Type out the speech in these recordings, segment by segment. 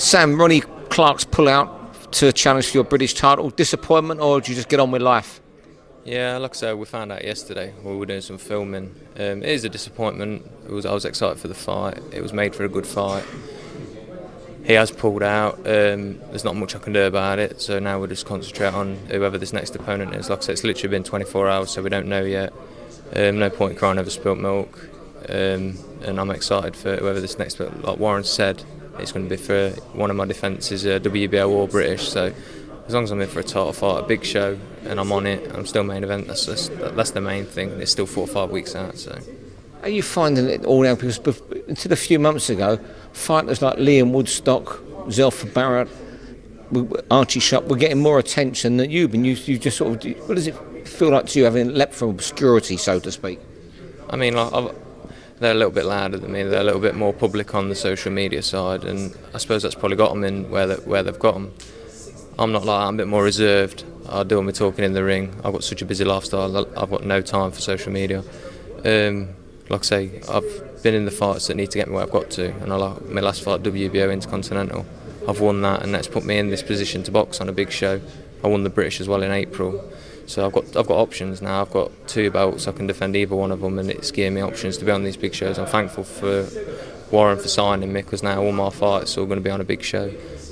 Sam, Ronnie Clark's pull out to challenge for your British title. Disappointment, or do you just get on with life? Yeah, like I said, we found out yesterday when we were doing some filming. It is a disappointment. I was excited for the fight. It was made for a good fight. He has pulled out. There's not much I can do about it. So now we'll just concentrate on whoever this next opponent is. Like I said, it's literally been 24 hours, so we don't know yet. No point crying over spilt milk. And I'm excited for whoever this next. Like Warren said, it's going to be for one of my defences, WBO or British. So as long as I'm in for a title fight, a big show, and I'm on it, I'm still main event. That's the main thing. It's still 4 or 5 weeks out. So. Are you finding it all now? Because until a few months ago, fighters like Lyon Woodstock, Zelfa Barrett, Archie Sharp were getting more attention than you've been. You just sort of. What does it feel like to you, having leapt from obscurity, so to speak? I mean, they're a little bit louder than me. They're a little bit more public on the social media side, and I suppose that's probably got them in where they've got them. I'm not like that. I'm a bit more reserved. I do all my talking in the ring. I've got such a busy lifestyle. I've got no time for social media. Like I say, I've been in the fights that need to get me where I've got to, and my last fight, WBO Intercontinental, I've won that, and that's put me in this position to box on a big show. I won the British as well in April, so I've got options now. I've got 2 belts. I can defend either one of them, and it's giving me options to be on these big shows. I'm thankful for Warren for signing me, because now all my fights are all going to be on a big show,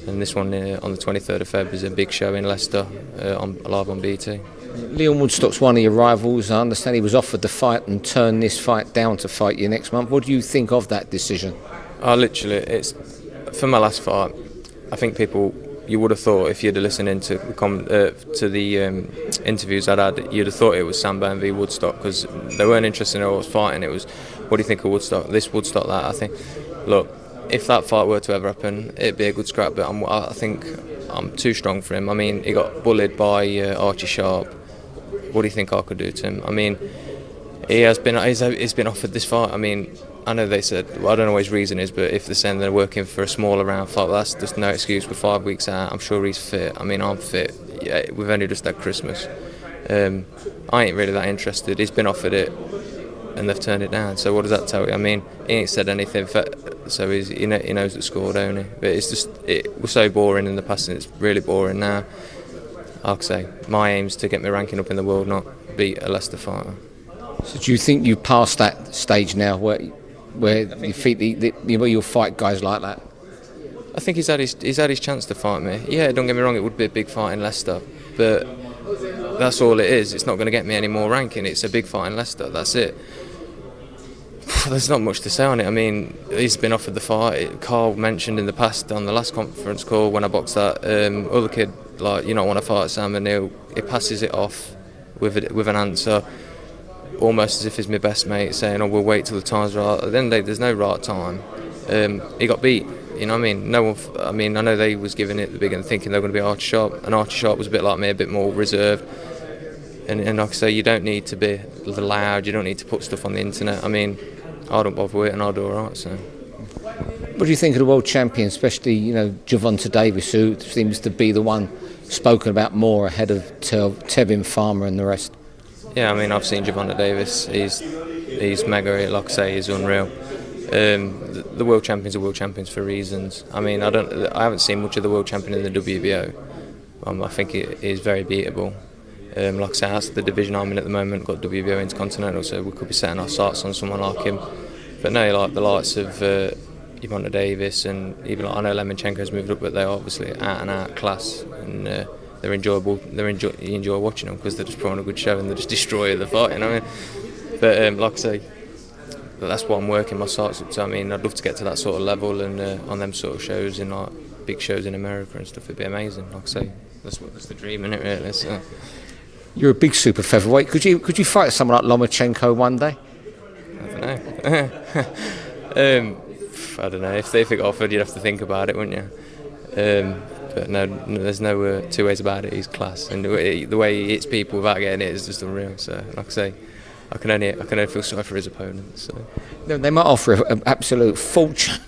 and this one on the 23rd of Feb is a big show in Leicester, live on BT. Lyon Woodstock's one of your rivals. I understand he was offered the fight and turned this fight down to fight you next month. What do you think of that decision? It's for my last fight. I think you would have thought, if you'd have listened into the interviews I'd had, you'd have thought it was Sam Byrne v Woodstock, because they weren't interested in who I was fighting. It was, what do you think of Woodstock? This Woodstock, that. I think, look, if that fight were to ever happen, it'd be a good scrap. But I think I'm too strong for him. I mean, he got bullied by Archie Sharp. What do you think I could do to him? I mean, he's been offered this fight. I mean, I know they said, well, I don't know what his reason is, but if they're saying they're working for a smaller round fight, well, that's just no excuse. We're 5 weeks out. I'm sure he's fit. I mean, I'm fit. Yeah, we've only just had Christmas. I ain't really that interested. He's been offered it, and they've turned it down. So what does that tell you? I mean, he ain't said anything. So he knows the score, don't he? But it was so boring in the past, and it's really boring now. Like I say, my aim's to get my ranking up in the world, not beat a Leicester fighter. So do you think you passed that stage now, where you'll fight guys like that? I think he's had his chance to fight me. Yeah, don't get me wrong, it would be a big fight in Leicester, but that's all it is. It's not going to get me any more ranking. It's a big fight in Leicester. That's it. There's not much to say on it. I mean, he's been offered the fight. Carl mentioned in the past on the last conference call when I boxed that other kid, like, you don't want to fight Sam, and he passes it off with an answer, almost as if he's my best mate, saying, "Oh, we'll wait till the time's right." At the end of the day, there's no right time. He got beat. You know what I mean? No one. I mean, I know they was giving it the big and thinking they were going to be Archie Sharp, and Archie Sharp was a bit like me, a bit more reserved. And like I say, you don't need to be loud. You don't need to put stuff on the internet. I mean, I don't bother with it, and I'll do all right. So. What do you think of the world champion, especially Gervonta Davis, who seems to be the one spoken about more ahead of Tevin Farmer and the rest? Yeah, I mean, I've seen Gervonta Davis. He's mega. Like I say, he's unreal. The world champions are world champions for reasons. I mean, I haven't seen much of the world champion in the WBO. I think it is very beatable. Like I say, that's the division I'm in at the moment. Got WBO Intercontinental, so we could be setting our sights on someone like him. But no, like the likes of Gervonta Davis, and even I know Lemonchenko's moved up, but they're obviously out and out class, and they're enjoyable. You enjoy watching them because they're just putting on a good show and they just destroy the fight. You know what I mean? But like I say, that's what I'm working my sights up to. I mean, I'd love to get to that sort of level, and on them sort of shows, in like big shows in America and stuff, it'd be amazing. Like I say, that's the dream, isn't it? Really. So. You're a big super featherweight. Could you fight someone like Lomachenko one day? I don't know. I don't know. If it got offered, you'd have to think about it, wouldn't you? But no, there's no 2 ways about it. He's class, and the way he hits people without getting it is just unreal. So, like I say, I can only feel sorry for his opponents. So. They might offer an absolute fortune.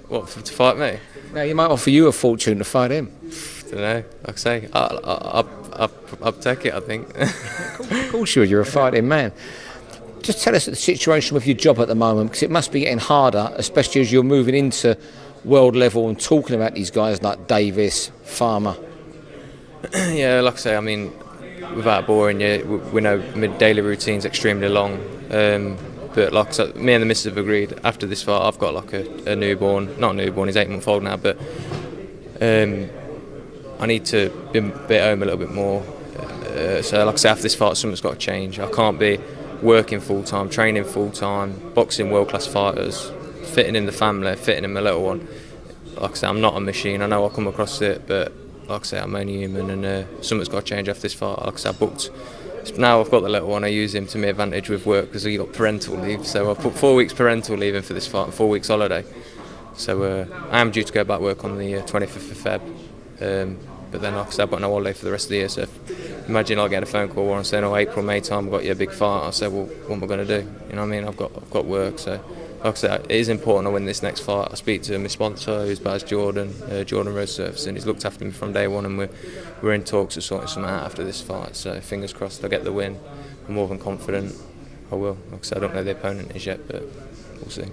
What, to fight me? No, he might offer you a fortune to fight him. I don't know. Like I say, I'll take it, I think. Of course you would. You're a fighting man. Just tell us the situation with your job at the moment, because it must be getting harder, especially as you're moving into world level and talking about these guys like Davis, Farmer? Yeah, like I say, I mean, without boring you, we know daily routine's extremely long. But like I said, me and the missus have agreed after this fight, I've got like a newborn, not a newborn, he's 8 months old now, but I need to be at home a little bit more. So like I say, after this fight, something's got to change. I can't be working full time, training full time, boxing world class fighters, fitting in the family, fitting in my little one. Like I say, I'm not a machine. I know I'll come across it, but like I say, I'm only human, and something's got to change after this fight. Like I say, I booked. Now I've got the little one, I use him to my advantage with work because he got parental leave. So I put 4 weeks parental leave in for this fight and 4 weeks holiday. So I am due to go back work on the 25th of Feb. But then, like I said, I've got no holiday for the rest of the year. So imagine I get a phone call where I'm saying, "Oh, April, May time, I've got you a big fight." I said, "Well, what am I going to do?" You know what I mean? I've got work. So, like I said, it is important I win this next fight. I speak to my sponsor, who's Baz Jordan Road Surface, and he's looked after me from day one, and we're in talks of sorting something out after this fight. So fingers crossed, I'll get the win. I'm more than confident I will. Like I said, I don't know who the opponent is yet, but we'll see.